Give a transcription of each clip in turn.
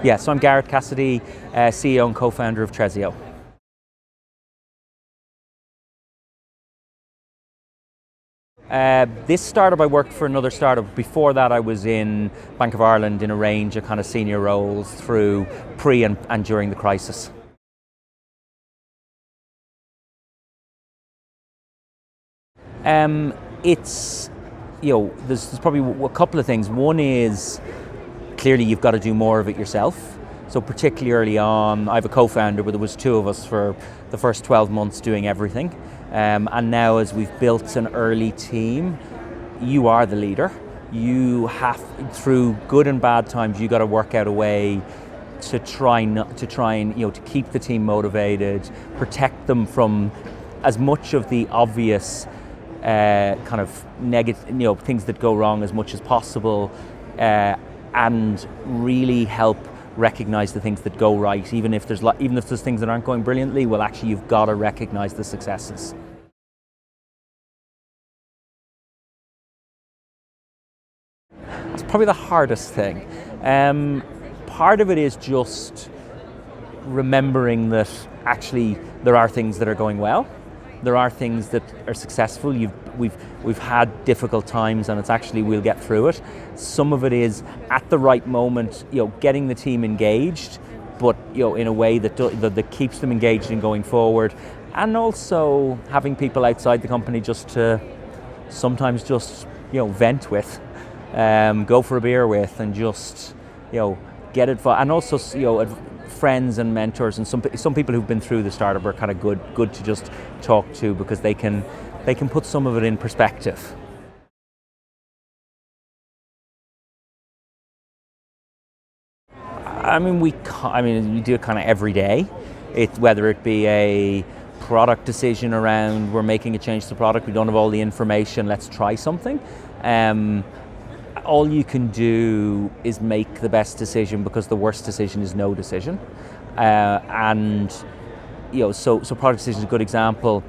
Yeah, so I'm Garrett, Cassidy, CEO and co-founder of Trezeo. This startup, I worked for another startup. Before that, I was in Bank of Ireland in a range of kind of senior roles through pre and during the crisis. It's, there's probably a couple of things. One is, clearly you've got to do more of it yourself. So particularly early on, I have a co-founder, but there was two of us for the first 12 months doing everything. And now as we've built an early team, you are the leader. You have, through good and bad times, you got to work out a way to try and to keep the team motivated, protect them from as much of the obvious kind of negative, things that go wrong as much as possible, and really help recognize the things that go right. Even if there's things that aren't going brilliantly, well, actually, you've got to recognize the successes. It's probably the hardest thing. Part of it is just remembering that actually there are things that are going well. There are things that are successful. We've had difficult times, and it's actually, we'll get through it. Some of it is at the right moment, getting the team engaged, but in a way that keeps them engaged in going forward, and also having people outside the company just to sometimes just vent with, go for a beer with, and just get advice, and also friends and mentors, and some people who've been through the startup are kind of good to just talk to, because they can put some of it in perspective. We do it kind of every day. Whether it be a product decision around, we're making a change to the product, we don't have all the information, let's try something. All you can do is make the best decision, because the worst decision is no decision. So product decision is a good example.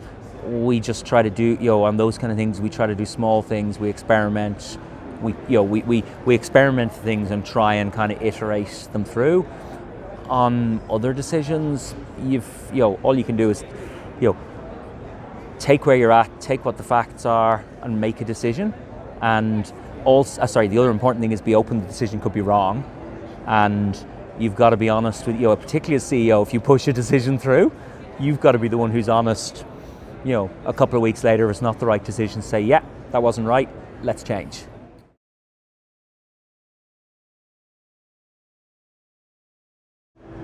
We just try to do, on those kind of things, we try to do small things, we experiment, we experiment things and try and kind of iterate them through. On other decisions, all you can do is, take where you're at, take what the facts are, and make a decision. And also, the other important thing is be open. The decision could be wrong, and you've got to be honest with, particularly as CEO, if you push a decision through, you've got to be the one who's honest, a couple of weeks later, if it's not the right decision, say, yeah, that wasn't right, let's change.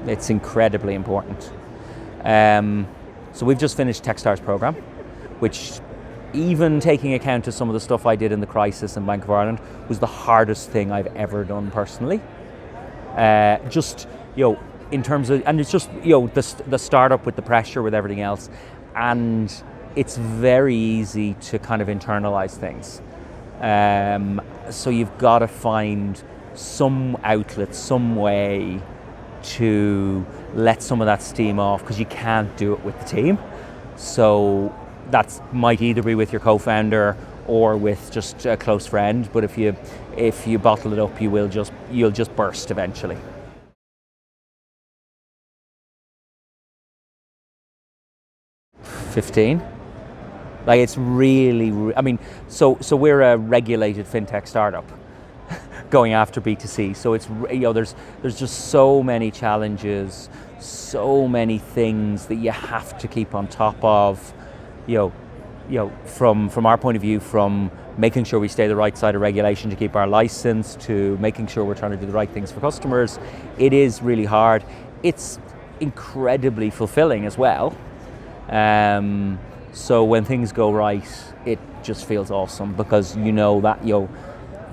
It's incredibly important. So we've just finished Techstars program, which, even taking account of some of the stuff I did in the crisis in Bank of Ireland, was the hardest thing I've ever done personally. In terms of, and it's just, the startup with the pressure, with everything else, and it's very easy to kind of internalize things. So you've got to find some outlet, some way to let some of that steam off, because you can't do it with the team. So that might either be with your co-founder or with just a close friend, but if you bottle it up, you'll just burst eventually. $15. Like, it's really, so we're a regulated fintech startup going after B2C. So it's, there's just so many challenges, so many things that you have to keep on top of. From our point of view, from making sure we stay the right side of regulation to keep our license, to making sure we're trying to do the right things for customers. It is really hard. It's incredibly fulfilling as well. So when things go right, it just feels awesome, because that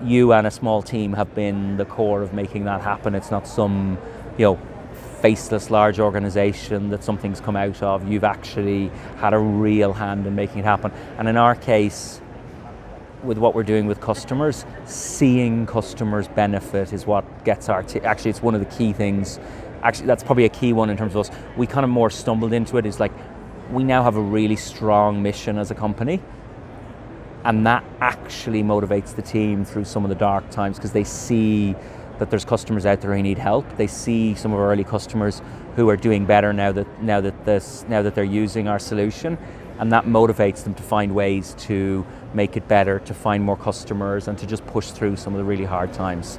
you and a small team have been the core of making that happen. It's not some faceless large organization that something's come out of. You've actually had a real hand in making it happen. And in our case, with what we're doing with customers, seeing customers benefit is what gets actually, it's one of the key things. Actually, that's probably a key one in terms of us. We kind of more stumbled into it. Is like, we now have a really strong mission as a company, and that actually motivates the team through some of the dark times, because they see that there's customers out there who need help. They see some of our early customers who are doing better now that they're using our solution, and that motivates them to find ways to make it better, to find more customers, and to just push through some of the really hard times.